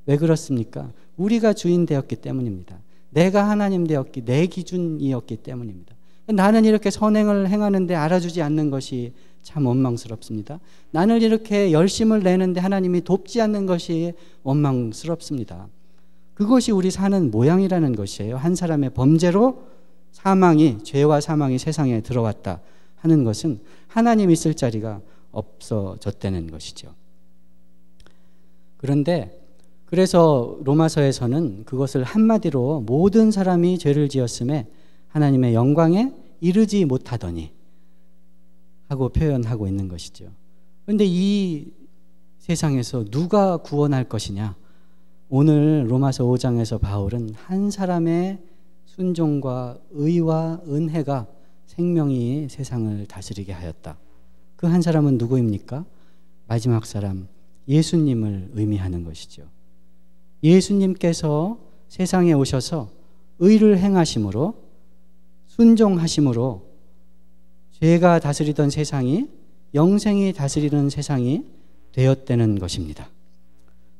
왜 그렇습니까? 우리가 주인 되었기 때문입니다. 내가 하나님 되었기, 내 기준이었기 때문입니다. 나는 이렇게 선행을 행하는데 알아주지 않는 것이 참 원망스럽습니다. 나는 이렇게 열심을 내는데 하나님이 돕지 않는 것이 원망스럽습니다. 그것이 우리 사는 모양이라는 것이에요. 한 사람의 범죄로 죄와 사망이 세상에 들어왔다 하는 것은 하나님 있을 자리가 없어졌다는 것이죠. 그래서 로마서에서는 그것을 한마디로 모든 사람이 죄를 지었음에 하나님의 영광에 이르지 못하더니 하고 표현하고 있는 것이죠. 그런데 이 세상에서 누가 구원할 것이냐? 오늘 로마서 5장에서 바울은 한 사람의 순종과 의와 은혜가 생명이 세상을 다스리게 하였다. 그 한 사람은 누구입니까? 마지막 사람 예수님을 의미하는 것이죠. 예수님께서 세상에 오셔서 의를 행하심으로, 순종하심으로 죄가 다스리던 세상이 영생이 다스리는 세상이 되었다는 것입니다.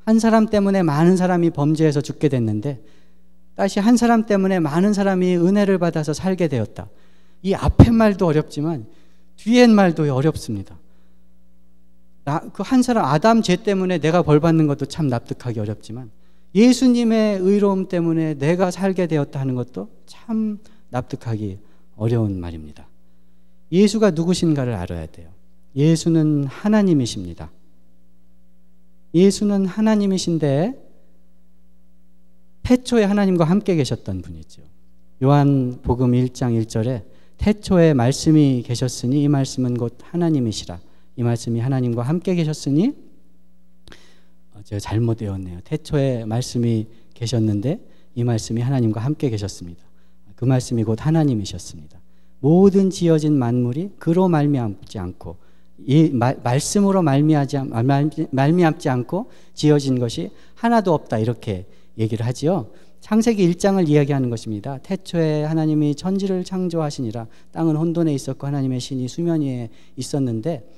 한 사람 때문에 많은 사람이 범죄해서 죽게 됐는데 다시 한 사람 때문에 많은 사람이 은혜를 받아서 살게 되었다. 이 앞에 말도 어렵지만 뒤에 말도 어렵습니다. 그 한 사람 아담 죄 때문에 내가 벌 받는 것도 참 납득하기 어렵지만 예수님의 의로움 때문에 내가 살게 되었다 하는 것도 참 납득하기 어려운 말입니다. 예수가 누구신가를 알아야 돼요. 예수는 하나님이십니다. 예수는 하나님이신데 태초에 하나님과 함께 계셨던 분이죠. 요한복음 1장 1절에 태초에 말씀이 계셨으니 이 말씀은 곧 하나님이시라. 이 말씀이 하나님과 함께 계셨으니 제가 잘못 외웠네요. 태초에 말씀이 계셨는데 이 말씀이 하나님과 함께 계셨습니다. 그 말씀이 곧 하나님이셨습니다. 모든 지어진 만물이 그로 말미암지 않고 이 말씀으로 말미암지 않고 지어진 것이 하나도 없다 이렇게 얘기를 하지요. 창세기 1장을 이야기하는 것입니다. 태초에 하나님이 천지를 창조하시니라. 땅은 혼돈에 있었고 하나님의 신이 수면 위에 있었는데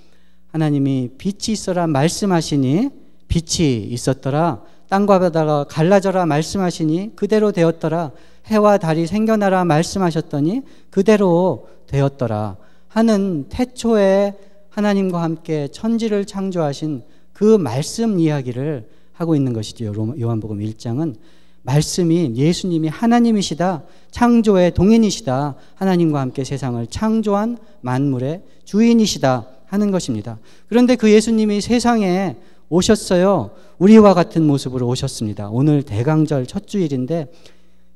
하나님이 빛이 있어라 말씀하시니 빛이 있었더라. 땅과 바다가 갈라져라 말씀하시니 그대로 되었더라. 해와 달이 생겨나라 말씀하셨더니 그대로 되었더라 하는 태초에 하나님과 함께 천지를 창조하신 그 말씀 이야기를 하고 있는 것이죠. 요한복음 1장은 말씀이 예수님이 하나님이시다, 창조의 동인이시다, 하나님과 함께 세상을 창조한 만물의 주인이시다 하는 것입니다. 그런데 그 예수님이 세상에 오셨어요. 우리와 같은 모습으로 오셨습니다. 오늘 대강절 첫 주일인데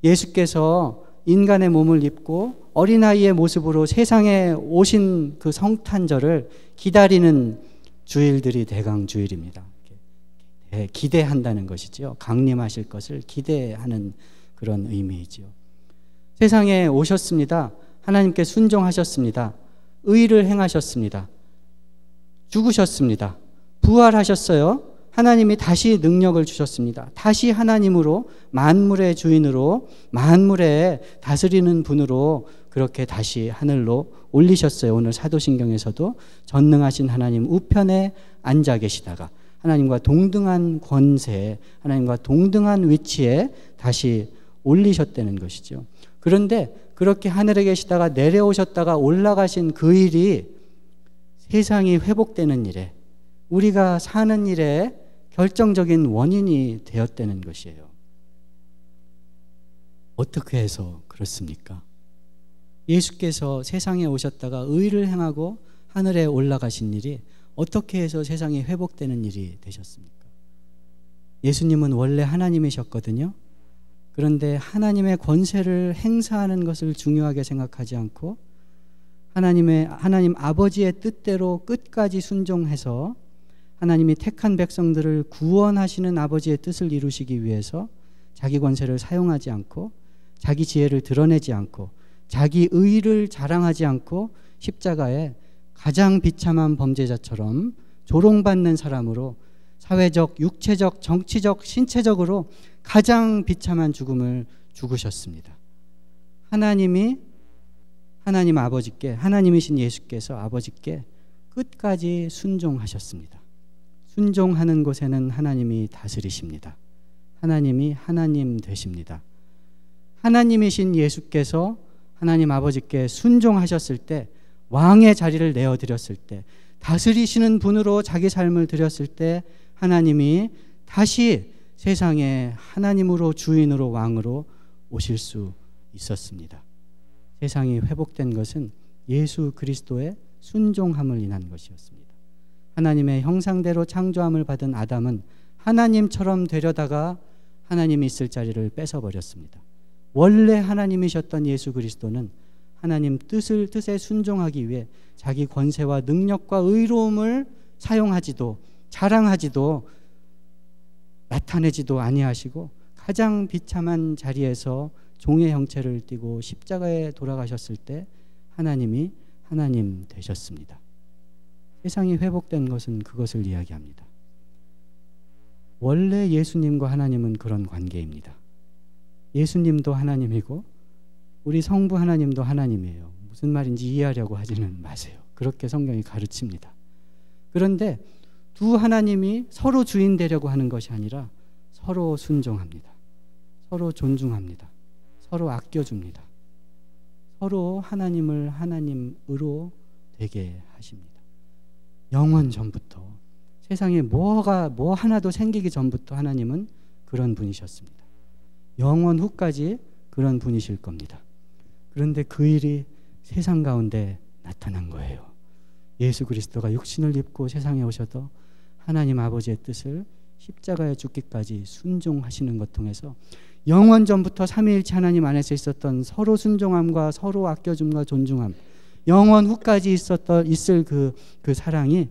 예수께서 인간의 몸을 입고 어린아이의 모습으로 세상에 오신 그 성탄절을 기다리는 주일들이 대강주일입니다. 기대한다는 것이죠. 강림하실 것을 기대하는 그런 의미이죠. 세상에 오셨습니다. 하나님께 순종하셨습니다. 의를 행하셨습니다. 죽으셨습니다. 부활하셨어요. 하나님이 다시 능력을 주셨습니다. 다시 하나님으로 만물의 주인으로 만물에 다스리는 분으로 그렇게 다시 하늘로 올리셨어요. 오늘 사도신경에서도 전능하신 하나님 우편에 앉아 계시다가 하나님과 동등한 권세, 하나님과 동등한 위치에 다시 올리셨다는 것이죠. 그런데 그렇게 하늘에 계시다가 내려오셨다가 올라가신 그 일이 세상이 회복되는 일에 우리가 사는 일에 결정적인 원인이 되었다는 것이에요. 어떻게 해서 그렇습니까? 예수께서 세상에 오셨다가 의를 행하고 하늘에 올라가신 일이 어떻게 해서 세상이 회복되는 일이 되셨습니까? 예수님은 원래 하나님이셨거든요. 그런데 하나님의 권세를 행사하는 것을 중요하게 생각하지 않고 하나님 아버지의 뜻대로 끝까지 순종해서 하나님이 택한 백성들을 구원하시는 아버지의 뜻을 이루시기 위해서 자기 권세를 사용하지 않고 자기 지혜를 드러내지 않고 자기 의를 자랑하지 않고 십자가에 가장 비참한 범죄자처럼 조롱받는 사람으로 사회적, 육체적, 정치적, 신체적으로 가장 비참한 죽음을 죽으셨습니다. 하나님 아버지께, 하나님이신 예수께서 아버지께 끝까지 순종하셨습니다. 순종하는 곳에는 하나님이 다스리십니다. 하나님이 하나님 되십니다. 하나님이신 예수께서 하나님 아버지께 순종하셨을 때, 왕의 자리를 내어드렸을 때, 다스리시는 분으로 자기 삶을 드렸을 때 하나님이 다시 세상에 하나님으로 주인으로 왕으로 오실 수 있었습니다. 세상이 회복된 것은 예수 그리스도의 순종함을 인한 것이었습니다. 하나님의 형상대로 창조함을 받은 아담은 하나님처럼 되려다가 하나님이 있을 자리를 뺏어버렸습니다. 원래 하나님이셨던 예수 그리스도는 하나님 뜻에 순종하기 위해 자기 권세와 능력과 의로움을 사용하지도 자랑하지도 나타내지도 아니하시고 가장 비참한 자리에서 종의 형체를 띠고 십자가에 돌아가셨을 때 하나님이 하나님 되셨습니다. 세상이 회복된 것은 그것을 이야기합니다. 원래 예수님과 하나님은 그런 관계입니다. 예수님도 하나님이고 우리 성부 하나님도 하나님이에요. 무슨 말인지 이해하려고 하지는 마세요. 그렇게 성경이 가르칩니다. 그런데 두 하나님이 서로 주인 되려고 하는 것이 아니라 서로 순종합니다. 서로 존중합니다. 서로 아껴줍니다. 서로 하나님을 하나님으로 되게 하십니다. 영원 전부터 세상에 뭐 하나도 생기기 전부터 하나님은 그런 분이셨습니다. 영원 후까지 그런 분이실 겁니다. 그런데 그 일이 세상 가운데 나타난 거예요. 예수 그리스도가 육신을 입고 세상에 오셔도 하나님 아버지의 뜻을 십자가에 죽기까지 순종하시는 것 통해서 영원 전부터 삼위일체 하나님 안에서 있었던 서로 순종함과 서로 아껴줌과 존중함, 영원 후까지 있을 그 사랑이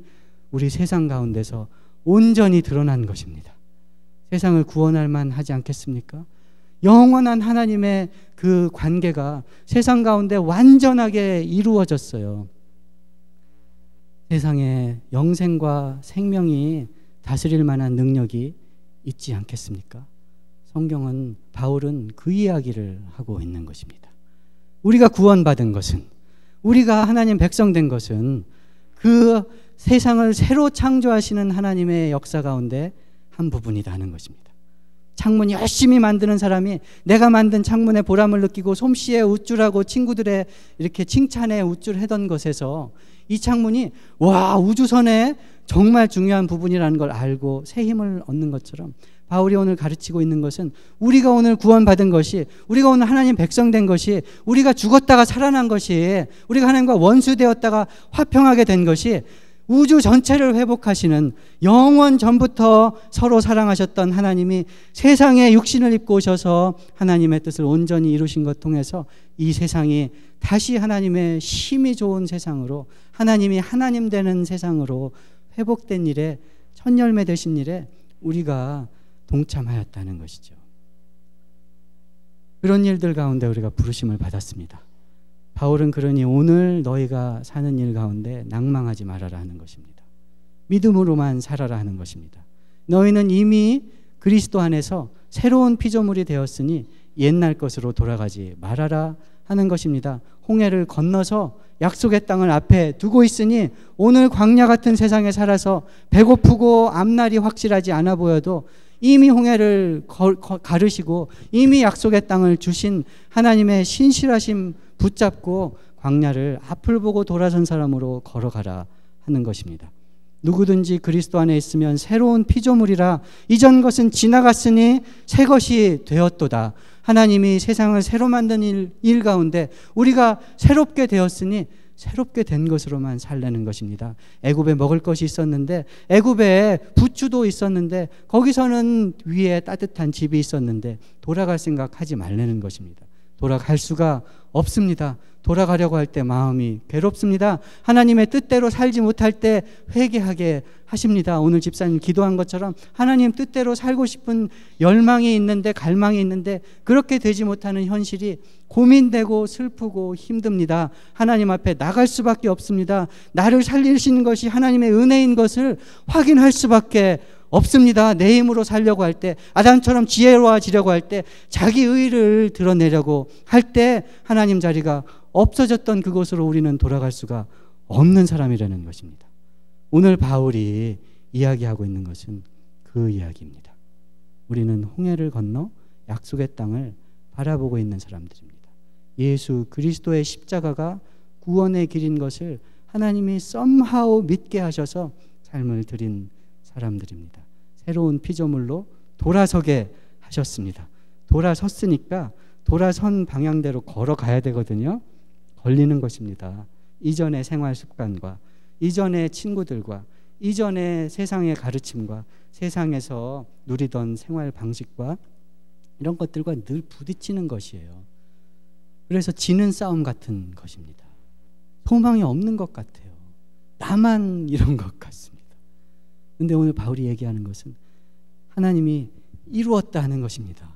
우리 세상 가운데서 온전히 드러난 것입니다. 세상을 구원할 만하지 않겠습니까? 영원한 하나님의 그 관계가 세상 가운데 완전하게 이루어졌어요. 세상에 영생과 생명이 다스릴 만한 능력이 있지 않겠습니까? 성경은, 바울은 그 이야기를 하고 있는 것입니다. 우리가 구원받은 것은, 우리가 하나님 백성 된 것은 그 세상을 새로 창조하시는 하나님의 역사 가운데 한 부분이다 하는 것입니다. 창문 열심히 만드는 사람이 내가 만든 창문에 보람을 느끼고 솜씨에 우쭐하고 친구들의 이렇게 칭찬에 우쭐하던 것에서 이 창문이 우주선에 정말 중요한 부분이라는 걸 알고 새 힘을 얻는 것처럼, 바울이 오늘 가르치고 있는 것은 우리가 오늘 구원받은 것이, 우리가 오늘 하나님 백성된 것이, 우리가 죽었다가 살아난 것이, 우리가 하나님과 원수되었다가 화평하게 된 것이 우주 전체를 회복하시는, 영원 전부터 서로 사랑하셨던 하나님이 세상에 육신을 입고 오셔서 하나님의 뜻을 온전히 이루신 것 통해서 이 세상이 다시 하나님의 힘이 좋은 세상으로, 하나님이 하나님 되는 세상으로 회복된 일에, 첫 열매 되신 일에 우리가 동참하였다는 것이죠. 그런 일들 가운데 우리가 부르심을 받았습니다. 바울은 그러니 오늘 너희가 사는 일 가운데 낭망하지 말아라 하는 것입니다. 믿음으로만 살아라 하는 것입니다. 너희는 이미 그리스도 안에서 새로운 피조물이 되었으니 옛날 것으로 돌아가지 말아라 하는 것입니다. 홍해를 건너서 약속의 땅을 앞에 두고 있으니 오늘 광야 같은 세상에 살아서 배고프고 앞날이 확실하지 않아 보여도 이미 홍해를 가르시고 이미 약속의 땅을 주신 하나님의 신실하심 붙잡고 광야를 앞을 보고 돌아선 사람으로 걸어가라 하는 것입니다. 누구든지 그리스도 안에 있으면 새로운 피조물이라, 이전 것은 지나갔으니 새 것이 되었도다. 하나님이 세상을 새로 만든 일 가운데 우리가 새롭게 되었으니 새롭게 된 것으로만 살라는 것입니다. 애굽에 먹을 것이 있었는데, 애굽에 부추도 있었는데, 거기서는 위에 따뜻한 집이 있었는데 돌아갈 생각하지 말라는 것입니다. 돌아갈 수가 없습니다. 돌아가려고 할 때 마음이 괴롭습니다. 하나님의 뜻대로 살지 못할 때 회개하게 하십니다. 오늘 집사님 기도한 것처럼 하나님 뜻대로 살고 싶은 열망이 있는데, 갈망이 있는데 그렇게 되지 못하는 현실이 고민되고 슬프고 힘듭니다. 하나님 앞에 나갈 수밖에 없습니다. 나를 살리시는 것이 하나님의 은혜인 것을 확인할 수밖에 없습니다. 내 힘으로 살려고 할 때, 아담처럼 지혜로워지려고 할 때, 자기 의를 드러내려고 할 때 하나님 자리가 없어졌던 그곳으로 우리는 돌아갈 수가 없는 사람이라는 것입니다. 오늘 바울이 이야기하고 있는 것은 그 이야기입니다. 우리는 홍해를 건너 약속의 땅을 바라보고 있는 사람들입니다. 예수 그리스도의 십자가가 구원의 길인 것을 하나님이 somehow 믿게 하셔서 삶을 드린 사람들입니다. 새로운 피조물로 돌아서게 하셨습니다. 돌아섰으니까 돌아선 방향대로 걸어가야 되거든요. 걸리는 것입니다. 이전의 생활 습관과, 이전의 친구들과, 이전의 세상의 가르침과, 세상에서 누리던 생활 방식과 이런 것들과 늘 부딪히는 것이에요. 그래서 지는 싸움 같은 것입니다. 소망이 없는 것 같아요. 나만 이런 것 같습니다. 그런데 오늘 바울이 얘기하는 것은 하나님이 이루었다 하는 것입니다.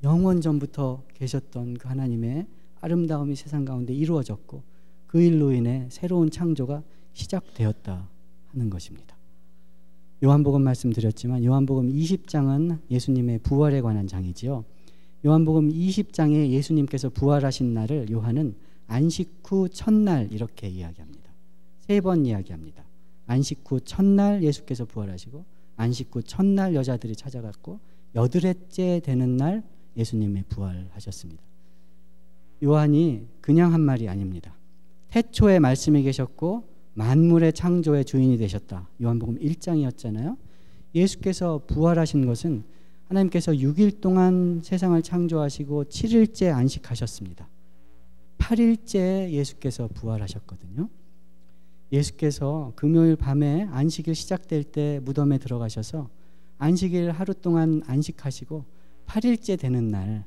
영원 전부터 계셨던 그 하나님의 아름다움이 세상 가운데 이루어졌고 그 일로 인해 새로운 창조가 시작되었다 하는 것입니다. 요한복음 말씀드렸지만 요한복음 20장은 예수님의 부활에 관한 장이지요. 요한복음 20장에 예수님께서 부활하신 날을 요한은 안식 후 첫날 이렇게 이야기합니다. 3번 이야기합니다. 안식 후 첫날 예수께서 부활하시고, 안식 후 첫날 여자들이 찾아갔고, 8회째 되는 날 예수님이 부활하셨습니다. 요한이 그냥 한 말이 아닙니다. 태초에 말씀이 계셨고 만물의 창조의 주인이 되셨다. 요한복음 1장이었잖아요. 예수께서 부활하신 것은 하나님께서 6일 동안 세상을 창조하시고 7일째 안식하셨습니다. 8일째 예수께서 부활하셨거든요. 예수께서 금요일 밤에 안식일 시작될 때 무덤에 들어가셔서 안식일 하루 동안 안식하시고 8일째 되는 날,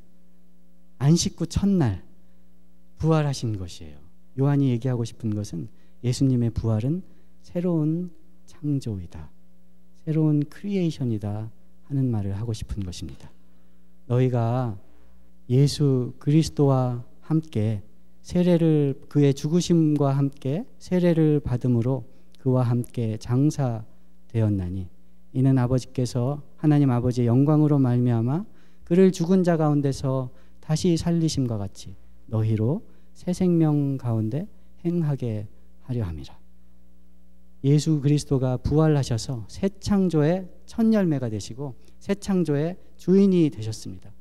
안식 후 첫날 부활하신 것이에요. 요한이 얘기하고 싶은 것은 예수님의 부활은 새로운 창조이다, 새로운 크리에이션이다 하는 말을 하고 싶은 것입니다. 너희가 예수 그리스도와 함께 세례를, 그의 죽으심과 함께 세례를 받음으로 그와 함께 장사되었나니 이는 아버지께서 하나님 아버지의 영광으로 말미암아 그를 죽은 자 가운데서 다시 살리심과 같이 너희로 새 생명 가운데 행하게 하려 함이라. 예수 그리스도가 부활하셔서 새 창조의 첫 열매가 되시고 새 창조의 주인이 되셨습니다.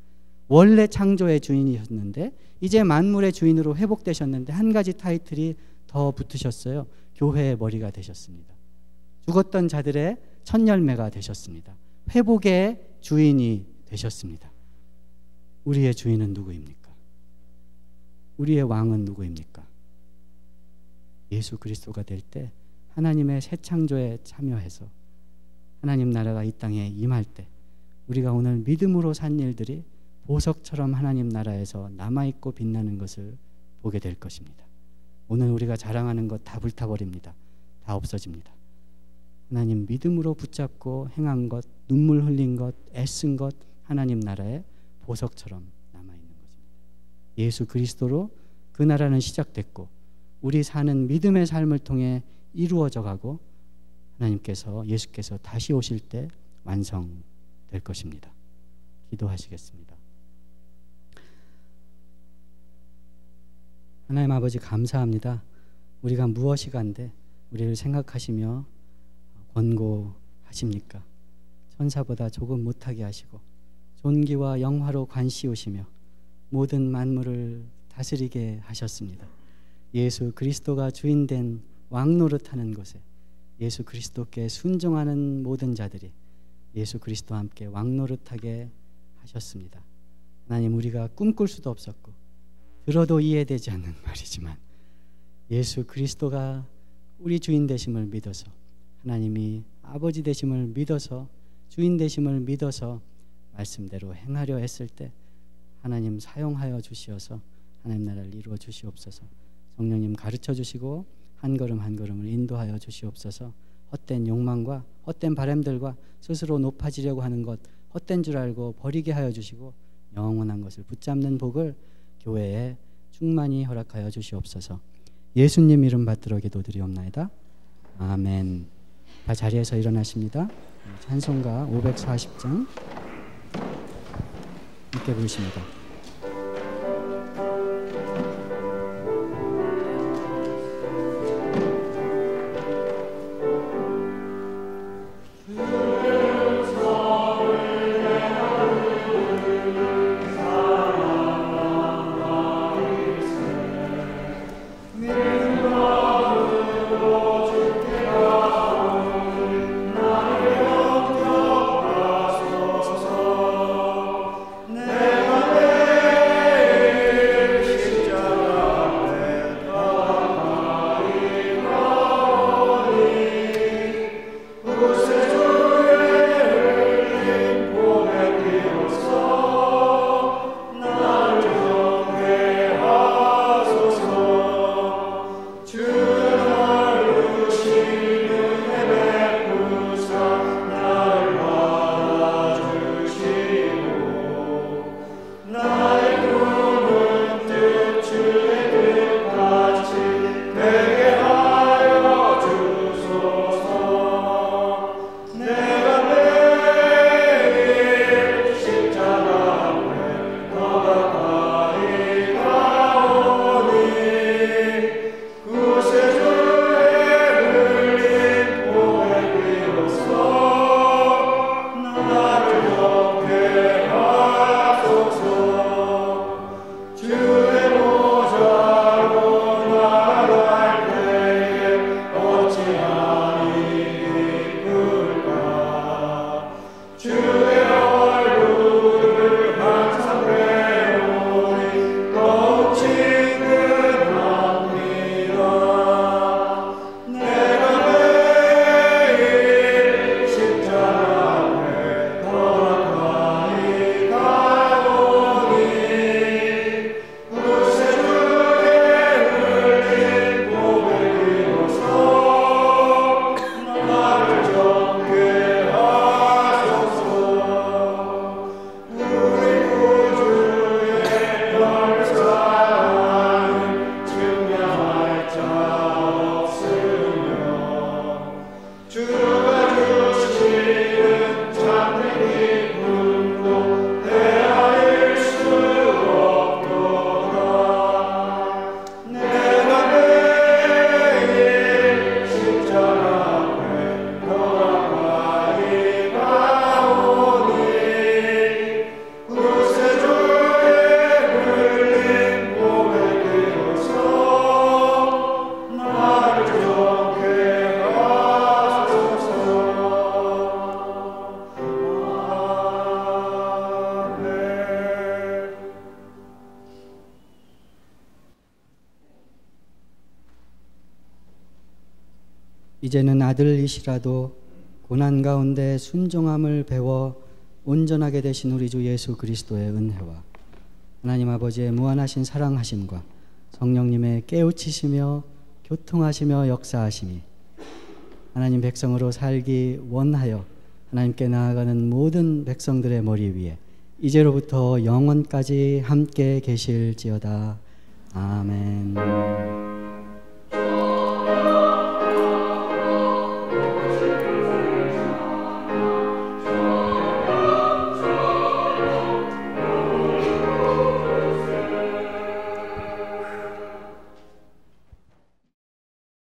원래 창조의 주인이셨는데 이제 만물의 주인으로 회복되셨는데 한 가지 타이틀이 더 붙으셨어요. 교회의 머리가 되셨습니다. 죽었던 자들의 첫 열매가 되셨습니다. 회복의 주인이 되셨습니다. 우리의 주인은 누구입니까? 우리의 왕은 누구입니까? 예수 그리스도가 될 때 하나님의 새 창조에 참여해서 하나님 나라가 이 땅에 임할 때 우리가 오늘 믿음으로 산 일들이 보석처럼 하나님 나라에서 남아있고 빛나는 것을 보게 될 것입니다. 오늘 우리가 자랑하는 것 다 불타버립니다. 다 없어집니다. 하나님 믿음으로 붙잡고 행한 것, 눈물 흘린 것, 애쓴 것 하나님 나라의 보석처럼 남아있는 것입니다. 예수 그리스도로 그 나라는 시작됐고 우리 사는 믿음의 삶을 통해 이루어져 가고 하나님께서, 예수께서 다시 오실 때 완성될 것입니다. 기도하시겠습니다. 하나님 아버지 감사합니다. 우리가 무엇이 간데 우리를 생각하시며 권고하십니까? 천사보다 조금 못하게 하시고 존귀와 영화로 관씌우시며 모든 만물을 다스리게 하셨습니다. 예수 그리스도가 주인된 왕노릇하는 곳에 예수 그리스도께 순종하는 모든 자들이 예수 그리스도와 함께 왕노릇하게 하셨습니다. 하나님, 우리가 꿈꿀 수도 없었고 들어도 이해되지 않는 말이지만 예수 그리스도가 우리 주인 되심을 믿어서, 하나님이 아버지 되심을 믿어서, 주인 되심을 믿어서 말씀대로 행하려 했을 때 하나님 사용하여 주시어서 하나님 나라를 이루어 주시옵소서. 성령님 가르쳐 주시고 한 걸음 한 걸음을 인도하여 주시옵소서. 헛된 욕망과 헛된 바람들과 스스로 높아지려고 하는 것, 헛된 줄 알고 버리게 하여 주시고 영원한 것을 붙잡는 복을 교회에 충만히 허락하여 주시옵소서. 예수님 이름 받들어 기도드리옵나이다. 아멘. 다 자리에서 일어나십니다. 찬송가 540장 함께 부르십니다. 이제는 아들이시라도 고난 가운데 순종함을 배워 온전하게 되신 우리 주 예수 그리스도의 은혜와 하나님 아버지의 무한하신 사랑하심과 성령님의 깨우치시며 교통하시며 역사하심이 하나님 백성으로 살기 원하여 하나님께 나아가는 모든 백성들의 머리 위에 이제로부터 영원까지 함께 계실지어다. 아멘.